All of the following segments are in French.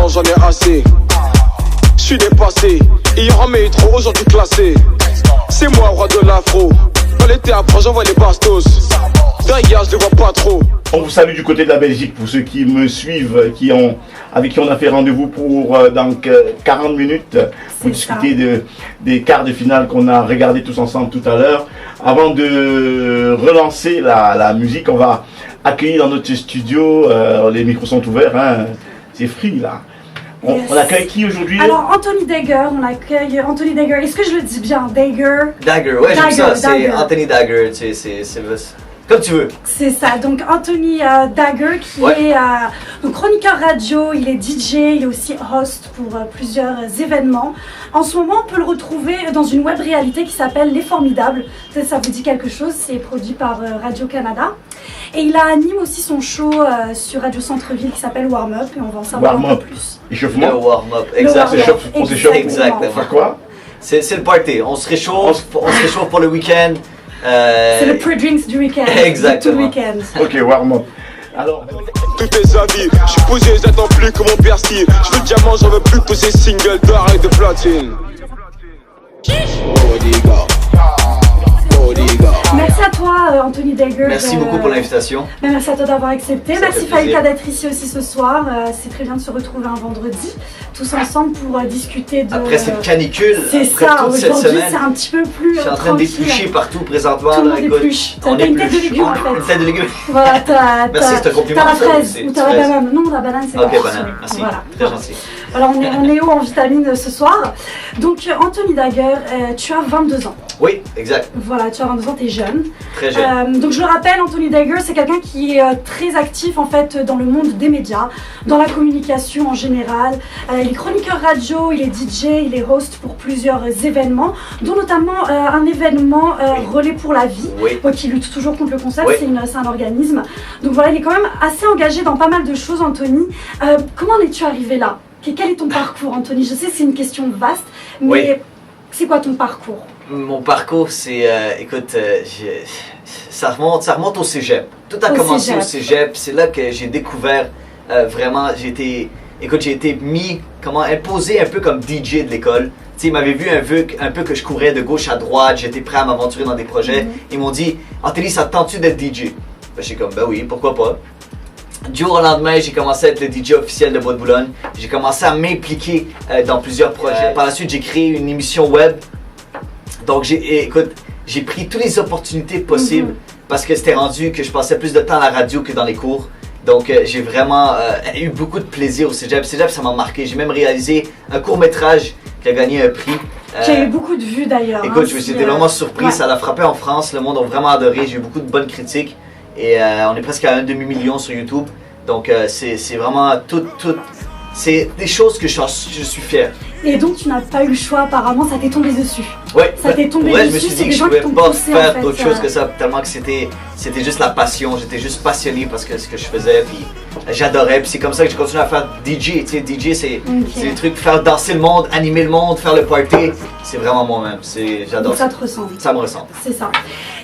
maintenant j'en ai assez. Je suis dépassé, hier en métro, aujourd'hui classé. C'est moi roi de l'afro. Dans l'été après j'envoie les bastos. Derrière je les vois pas trop. On vous salue du côté de la Belgique pour ceux qui me suivent, avec qui on a fait rendez-vous pour 40 minutes pour discuter des quarts de finale qu'on a regardé tous ensemble tout à l'heure. Avant de relancer la musique, on va accueillir dans notre studio, les micros sont ouverts, hein, c'est free là. On accueille qui aujourd'hui? Alors Anthony Dagger, on accueille Anthony Dagger. Est-ce que je le dis bien? Dagger, ouais, j'aime ça, c'est Anthony Dagger, c'est comme tu veux. C'est ça, donc Anthony Dagger qui est donc chroniqueur radio, il est DJ, il est aussi host pour plusieurs événements. En ce moment, on peut le retrouver dans une web réalité qui s'appelle Les Formidables. Peut-être ça vous dit quelque chose, c'est produit par Radio-Canada. Et il anime aussi son show sur Radio Centre-Ville qui s'appelle Warm Up et on va en savoir un peu plus. Échauffement. Le Warm Up, exact. On s'échauffe. Exactement. Faire quoi? C'est le party, on se réchauffe pour le week-end. C'est le pre-drinks du week-end. Exactement. Tout le week-end. Ok, warm up. Alors, Tous tes avis, je suis posé, j'attends plus que mon persil. Je veux diamant, j'en veux plus poser single d'or et de platine. Merci à toi Anthony Dagger. Merci beaucoup pour l'invitation. Merci à toi d'avoir accepté. Ça Merci fait plaisir. Faïka d'être ici aussi ce soir. C'est très bien de se retrouver un vendredi, tous ensemble pour discuter de... Après cette canicule, C'est après ça, toute cette aujourd'hui semaine, c'est un petit peu plus je suis en train de tranquille. d'éplucher partout présentement. Tout le là, monde écoute, épluche. on T'as une tête de épluche. légumes en fait. Une tête de légumes. Voilà, Merci, c'est un compliment. t'as la ça, fraise c'est- ou t'as la fraise. banane. Non, la banane c'est Ok, pas banane, merci. Voilà. Très gentil. Voilà, on est haut en vitamines ce soir. Donc Anthony Dagger, tu as 22 ans. Oui, exact. Voilà, tu as 22 ans, t'es jeune. Très jeune. Donc je le rappelle, Anthony Dagger, c'est quelqu'un qui est très actif en fait dans le monde des médias, dans la communication en général. Il est chroniqueur radio, il est DJ, il est host pour plusieurs événements, dont notamment un événement Relais pour la vie, Oui. qui lutte toujours contre le cancer, Oui. c'est un organisme. Donc voilà, il est quand même assez engagé dans pas mal de choses, Anthony. Comment en es-tu arrivé là? Quel est ton parcours, Anthony? Je sais que c'est une question vaste, mais Oui. c'est quoi ton parcours? Mon parcours, c'est, écoute, ça remonte au cégep. Tout a Au commencé cégep. au cégep. C'est là que j'ai découvert vraiment, j'ai été imposé un peu comme DJ de l'école. Tu sais, ils m'avaient vu un peu que je courais de gauche à droite, j'étais prêt à m'aventurer dans des projets. Ils m'ont dit, Anthony, ça te tente-tu d'être DJ? Ben, j'ai comme, ben oui, pourquoi pas. Du jour au lendemain, j'ai commencé à être le DJ officiel de Bois de Boulogne. J'ai commencé à m'impliquer dans plusieurs projets. Par la suite, j'ai créé une émission web. Donc, j'ai pris toutes les opportunités possibles parce que c'était rendu que je passais plus de temps à la radio que dans les cours. Donc, j'ai vraiment eu beaucoup de plaisir au cégep. Cégep, ça m'a marqué. J'ai même réalisé un court-métrage qui a gagné un prix. Qui a eu beaucoup de vues d'ailleurs. Écoute, j'étais vraiment surpris. Ouais. Ça l'a frappé en France. Le monde a vraiment adoré. J'ai eu beaucoup de bonnes critiques. Et on est presque à 1 demi-million sur YouTube. Donc, c'est vraiment tout. C'est des choses que je suis fier. Et donc tu n'as pas eu le choix apparemment, ça t'est tombé dessus. Ouais, Ça t'est tombé je me dessus, suis c'est dit des que je gens pouvais qui t'ont pas poussé, en faire fait, d'autre chose que ça, tellement que c'était juste la passion. J'étais juste passionné parce que ce que je faisais, puis j'adorais. Puis c'est comme ça que j'ai continué à faire DJ. Tu sais, DJ, c'est des trucs, faire danser le monde, animer le monde, faire le party. C'est vraiment moi-même. J'adore Donc ça te ressemble. Ça me ressemble. C'est ça.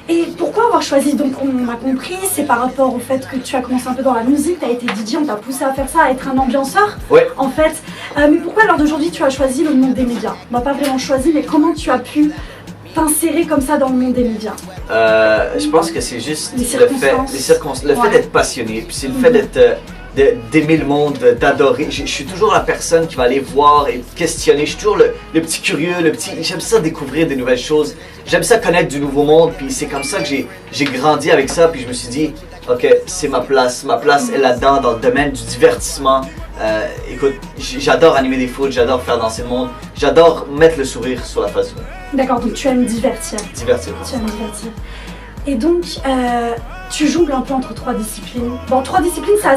Et pourquoi avoir choisi, donc on a compris, c'est par rapport au fait que tu as commencé un peu dans la musique, tu as été DJ, on t'a poussé à faire ça, à être un ambianceur Ouais. en fait. Mais pourquoi alors d'aujourd'hui tu as choisi le monde des médias? On n'a pas vraiment choisi, mais comment tu as pu t'insérer comme ça dans le monde des médias? Je pense que c'est juste Les circonstances. le fait Ouais. d'être passionné, puis c'est le fait d'aimer le monde, d'adorer. Je suis toujours la personne qui va aller voir et questionner. Je suis toujours le petit curieux, j'aime ça découvrir des nouvelles choses. J'aime ça connaître du nouveau monde, puis c'est comme ça que j'ai grandi avec ça, puis je me suis dit, ok, c'est ma place. Ma place est là-dedans, dans le domaine du divertissement. Écoute, j'adore animer des foules, j'adore faire danser le monde, j'adore mettre le sourire sur la face du monde. D'accord, donc tu aimes divertir. Divertir. Tu aimes divertir. Et donc, tu jongles un peu entre trois disciplines. Bon, trois disciplines, c'est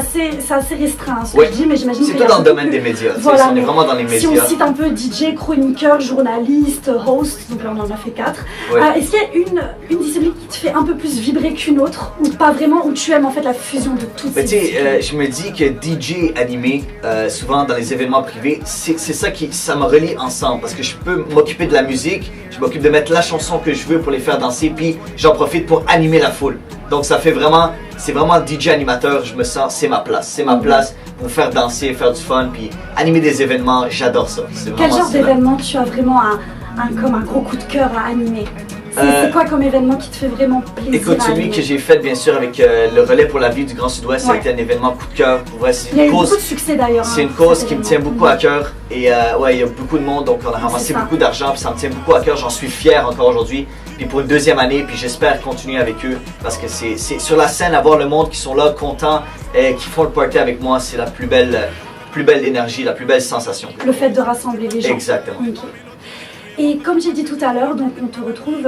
assez restreint, ce que Oui. je dis, mais j'imagine C'est qu'il tout y a dans le beaucoup domaine plus. des médias. Voilà, On est mais vraiment dans les si médias. on cite un peu DJ, chroniqueur, journaliste, host, donc là on en a fait 4. Ouais. Est-ce qu'il y a une discipline qui te fait un peu plus vibrer qu'une autre, ou pas vraiment, où tu aimes en fait la fusion de toutes Mais ces tu sais, disciplines? je me dis que DJ animé, souvent dans les événements privés, c'est ça ça me relie ensemble parce que je peux m'occuper de la musique, je m'occupe de mettre la chanson que je veux pour les faire danser, puis j'en profite pour animer la foule. Donc ça fait vraiment c'est vraiment DJ animateur, je me sens, c'est ma place. C'est ma place pour faire danser, faire du fun, puis animer des événements, j'adore ça. Quel genre d'événement tu as vraiment comme un gros coup de cœur à animer? C'est quoi comme événement qui te fait vraiment plaisir? Écoute, celui que j'ai fait bien sûr avec le relais pour la vie du Grand Sud-Ouest, ça a été un événement coup de cœur. Il y a eu beaucoup de succès d'ailleurs. C'est une cause qui me tient beaucoup à cœur et ouais, il y a beaucoup de monde, donc on a ramassé beaucoup d'argent, puis ça me tient beaucoup à cœur. J'en suis fier encore aujourd'hui. Puis pour une deuxième année, puis j'espère continuer avec eux parce que c'est sur la scène, avoir le monde qui sont là, contents, qui font le party avec moi, c'est la plus belle énergie, la plus belle sensation. Le fait de rassembler les gens. Exactement. Okay. Et comme j'ai dit tout à l'heure, donc on te retrouve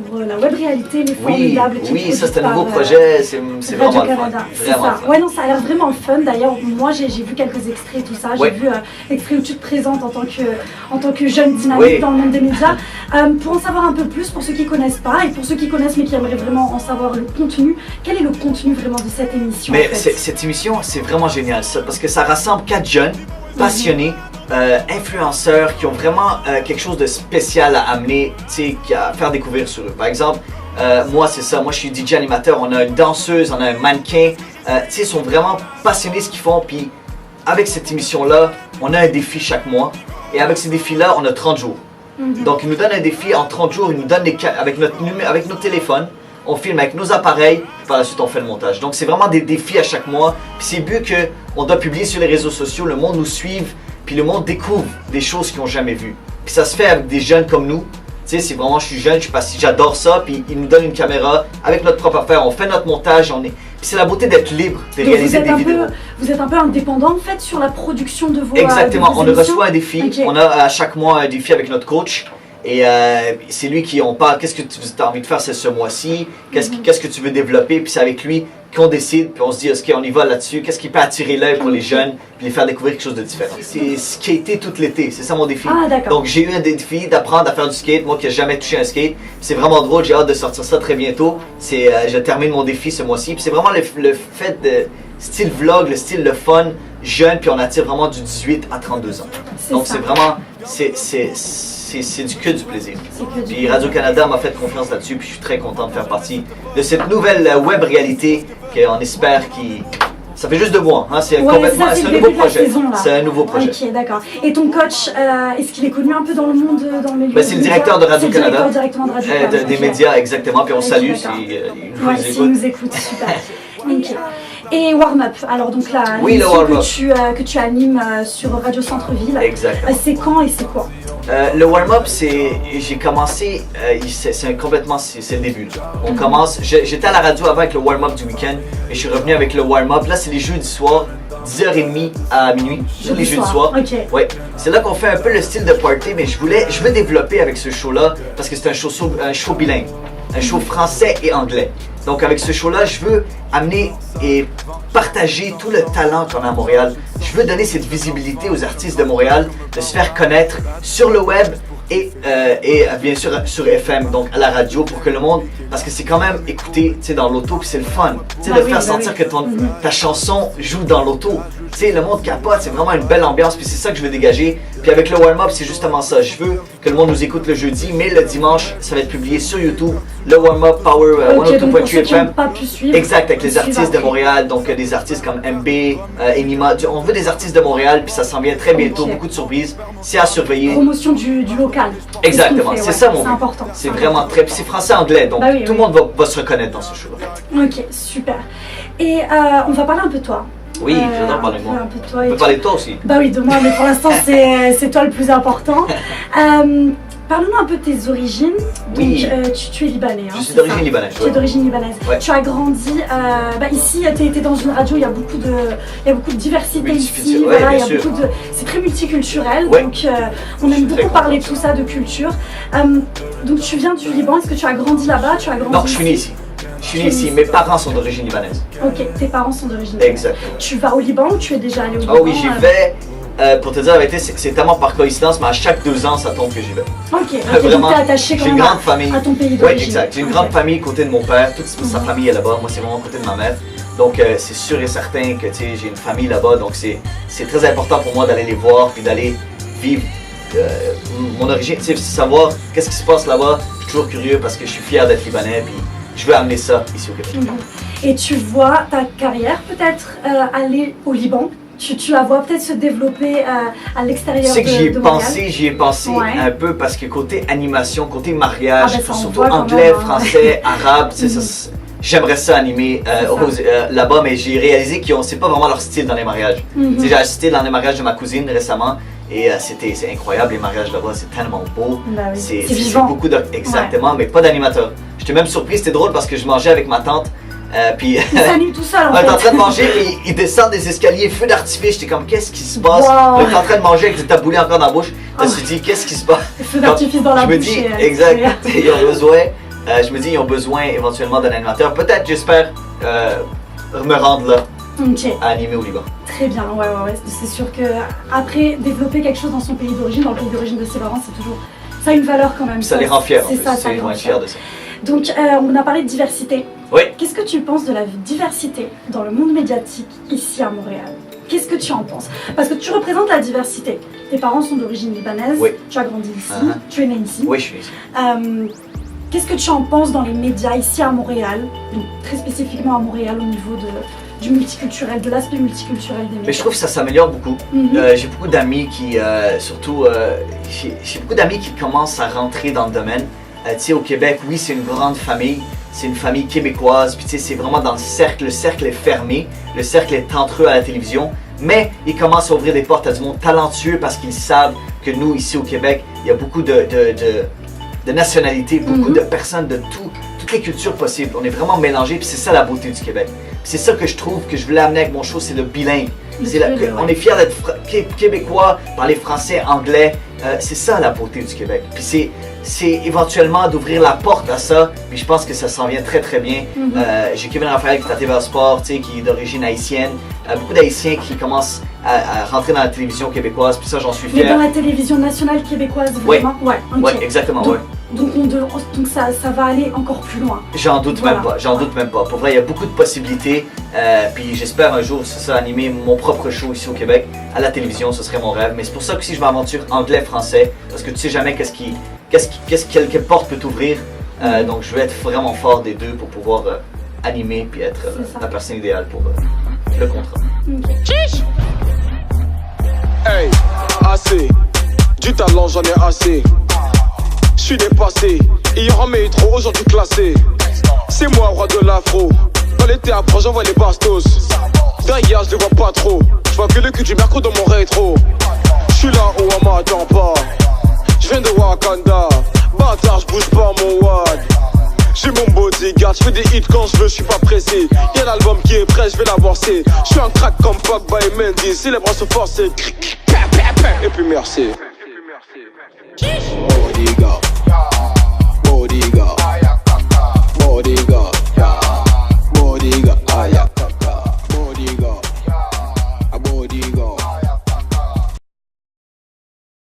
pour la web réalité Les Formidables. Oui, ça c'est un nouveau projet, c'est vraiment le fun. C'est ça. Ouais, non, ça a l'air vraiment fun. D'ailleurs, moi j'ai vu quelques extraits et tout ça. J'ai vu l'extrait où tu te présentes en tant que jeune dynamique dans le monde des médias. Pour en savoir un peu plus, pour ceux qui connaissent pas et pour ceux qui connaissent mais qui aimeraient vraiment en savoir le contenu, quel est le contenu vraiment de cette émission? Mais cette émission, c'est vraiment génial ça, parce que ça rassemble 4 jeunes passionnés. Influenceurs qui ont vraiment quelque chose de spécial à amener, à faire découvrir sur eux. Par exemple, moi c'est ça, moi je suis DJ animateur, on a une danseuse, on a un mannequin, ils sont vraiment passionnés de ce qu'ils font, puis avec cette émission-là, on a un défi chaque mois, et avec ces défis-là, on a 30 jours. Donc ils nous donnent un défi en 30 jours, ils nous donnent avec nos téléphones, on filme avec nos appareils, puis par la suite on fait le montage. Donc c'est vraiment des défis à chaque mois, puis c'est but qu'on doit publier sur les réseaux sociaux, le monde nous suive, puis le monde découvre des choses qu'ils n'ont jamais vues. Puis ça se fait avec des jeunes comme nous. Tu sais, c'est vraiment, je suis jeune, j'adore ça, puis ils nous donnent une caméra avec notre propre affaire, on fait notre montage, puis c'est la beauté d'être libre, de réaliser des vidéos. Vous êtes un peu indépendant en fait sur la production de vos Exactement, de vos on reçoit un défi, on a à chaque mois un défi avec notre coach. Et c'est lui on parle, qu'est-ce que tu as envie de faire ce mois-ci, qu'est-ce que tu veux développer, puis c'est avec lui qu'on décide, puis on se dit, ok, on y va là-dessus, qu'est-ce qui peut attirer l'œil pour les jeunes, puis les faire découvrir quelque chose de différent. C'est ce qui a été tout l'été, c'est ça mon défi. Donc j'ai eu un défi d'apprendre à faire du skate, moi qui n'ai jamais touché un skate, c'est vraiment drôle, j'ai hâte de sortir ça très bientôt. Je termine mon défi ce mois-ci, puis c'est vraiment le fait de style vlog, le style le fun, jeune, puis on attire vraiment du 18 à 32 ans. Donc c'est vraiment, c'est que du plaisir. Puis Radio-Canada m'a fait confiance là-dessus, puis je suis très content de faire partie de cette nouvelle web réalité qu'on espère ça fait juste 2 mois, hein? C'est un nouveau projet. C'est un nouveau projet. Ok, d'accord. Et ton coach, est-ce qu'il est connu un peu dans le monde, dans le milieu? C'est le directeur de Radio-Canada. Directement de Radio-Canada. Des médias, exactement. Puis on salue s'il nous écoute. Super. Okay. Et Warm-Up, alors donc la que tu animes sur Radio Centre-Ville. Exactement. C'est quand et c'est quoi? Le Warm-Up, j'ai commencé, c'est le début. On commence, j'étais à la radio avant avec le Warm-Up du week-end et je suis revenu avec le Warm-Up. Là, c'est les jeudis soirs, 10h30 à minuit, tous les jeudis soirs. Okay. Ouais. C'est là qu'on fait un peu le style de party, mais je veux développer avec ce show-là parce que c'est un show bilingue, un show français et anglais. Donc avec ce show-là, je veux amener et partager tout le talent qu'on a à Montréal. Je veux donner cette visibilité aux artistes de Montréal, de se faire connaître sur le web et bien sûr sur FM, donc à la radio, pour que le monde, parce que c'est quand même écouté dans l'auto, puis c'est le fun, de faire sentir que ta chanson joue dans l'auto. Le monde capote, c'est vraiment une belle ambiance, puis c'est ça que je veux dégager. Puis avec le warm-up, c'est justement ça. Je veux que le monde nous écoute le jeudi, mais le dimanche, ça va être publié sur YouTube. Le warm-up Power 102.3 FM. Exact, avec les artistes de Montréal, donc des artistes comme MB, Enima. On veut des artistes de Montréal, puis ça s'en vient très bientôt, beaucoup de surprises. C'est à surveiller. Promotion du local. Exactement, c'est ça mon but. C'est important. C'est vraiment très. Puis c'est français-anglais, donc tout le monde va se reconnaître dans ce show-là. Ok, super. Et on va parler un peu de toi. Oui, j'adore parler de moi. On peut parler de toi aussi. Bah oui, de moi, mais pour l'instant, c'est toi le plus important. Parlons un peu de tes origines. Oui. Donc, tu es libanais. Je suis d'origine libanaise. Tu es d'origine libanaise. Ouais. Tu as grandi ici, tu étais dans une radio, il y a beaucoup de diversité ici. Voilà, c'est très multiculturel. Ouais. Donc, on aime beaucoup parler de tout ça, de culture. Donc, tu viens du Liban. Est-ce que tu as grandi là-bas? Non, je suis né ici. Je suis né ici, mes parents sont d'origine libanaise. Ok, tes parents sont d'origine libanaise. Exactement. Tu vas au Liban ou tu es déjà allé au Liban? Oh oui, j'y vais. Pour te dire la vérité, c'est tellement par coïncidence, mais à chaque 2 ans, ça tombe que j'y vais. Ok, vraiment, donc t'es attaché quand même à ton pays d'origine. Oui, exact. J'ai une grande famille côté de mon père, toute sa famille est là-bas. Moi, c'est vraiment côté de ma mère. Donc, c'est sûr et certain que j'ai une famille là-bas. Donc, c'est très important pour moi d'aller les voir puis d'aller vivre mon origine. Savoir qu'est-ce qui se passe là-bas. Je suis toujours curieux parce que je suis fier d'être libanais puis je veux amener ça ici au Québec. et tu vois ta carrière peut-être aller au Liban. Tu la vois peut-être se développer à l'extérieur de Montréal. J'y ai pensé Ouais. un peu parce que côté animation, côté mariage, Ah ben, ça, on surtout voit quand anglais, même, hein. français, arabe, tu sais, j'aimerais ça animer là-bas, mais j'ai réalisé que c'est pas vraiment leur style dans les mariages. Tu sais, j'ai assisté dans les mariages de ma cousine récemment et c'est incroyable les mariages là-bas, c'est tellement beau. Bah oui. C'est vivant. beaucoup exactement, mais pas d'animateur. J'étais même surpris, c'était drôle parce que je mangeais avec ma tante. Puis Il s'anime tout seul en on est en fait. train de manger et il descend des escaliers, feu d'artifice. J'étais comme, qu'est-ce qui se passe? Wow. On est en train de manger avec du taboulé encore dans la bouche. Je me suis dit, qu'est-ce qui se passe? Feu d'artifice dans la Je me bouche. dis, et, exact, ils ont besoin. Je me dis, ils ont besoin éventuellement d'un animateur. Peut-être, j'espère, me rendre là Ok, à animer au Liban. très bien. Ouais. C'est sûr que après développer quelque chose dans son pays d'origine, dans le pays d'origine de ses parents, c'est toujours. Ça a une valeur quand même. Ça les rend fiers. en C'est plus. ça, ça les Ils vont rend être fiers. fiers de ça. Donc, on a parlé de diversité. Oui. Qu'est-ce que tu penses de la diversité dans le monde médiatique ici à Montréal? Qu'est-ce que tu en penses? Parce que tu représentes la diversité. Tes parents sont d'origine libanaise, Oui. tu as grandi ici, Uh-huh. tu es né ici. Oui, je suis ici. Qu'est-ce que tu en penses dans les médias ici à Montréal, donc très spécifiquement à Montréal au niveau du multiculturel, de l'aspect multiculturel des médias? Mais je trouve que ça s'améliore beaucoup. Mhm. J'ai beaucoup d'amis qui, j'ai beaucoup d'amis qui commencent à rentrer dans le domaine. Tu sais, au Québec, oui, c'est une grande famille. C'est une famille québécoise. Puis tu sais, c'est vraiment dans le cercle est fermé. Le cercle est entre eux à la télévision. Mais ils commencent à ouvrir des portes à du monde talentueux parce qu'ils savent que nous, ici au Québec, il y a beaucoup de nationalités, beaucoup de personnes de toutes les cultures possibles. On est vraiment mélangés. Puis c'est ça la beauté du Québec. Puis c'est ça que je trouve que je voulais amener avec mon show, c'est le bilingue. On est fiers d'être québécois, parler français, anglais. C'est ça la beauté du Québec. Puis c'est éventuellement d'ouvrir la porte à ça. Puis je pense que ça s'en vient très très bien. J'ai Kevin Raphaël qui est à TVA Sport, tu sais, qui est d'origine haïtienne. Beaucoup d'Haïtiens qui commencent à rentrer dans la télévision québécoise. Puis ça, j'en suis Mais fier. dans la télévision nationale québécoise, vraiment? Ouais, ok. Ouais, exactement, Donc, ouais. Donc ça va aller encore plus loin. J'en doute Voilà. même pas, j'en doute même pas. Pour vrai, il y a beaucoup de possibilités. Puis j'espère un jour, c'est ça, animer mon propre show ici au Québec, à la télévision, ce serait mon rêve. Mais c'est pour ça que si je m'aventure anglais-français, parce que tu sais jamais quelle porte peut t'ouvrir. Donc je vais être vraiment fort des deux pour pouvoir animer puis être C'est ça. la personne idéale pour le contrat. Hey, assez. Du talent, j'en ai assez. Je suis dépassé. Hier en métro, aujourd'hui classé. C'est moi, roi de l'afro. Dans les théâtres, j'envoie les bastos. Derrière, je les vois pas trop. Je vois que le cul du mercredi dans mon rétro. Je suis là où on m'attend pas. Je viens de Wakanda. Bâtard, je bouge pas mon wad. J'ai mon bodyguard, je fais des hits quand je veux, je suis pas pressé. Y'a l'album qui est prêt, je vais l'avancer. Je suis un crack comme Pogba et Mendy. Si les bras sont forcés, et puis merci. Bodyguard.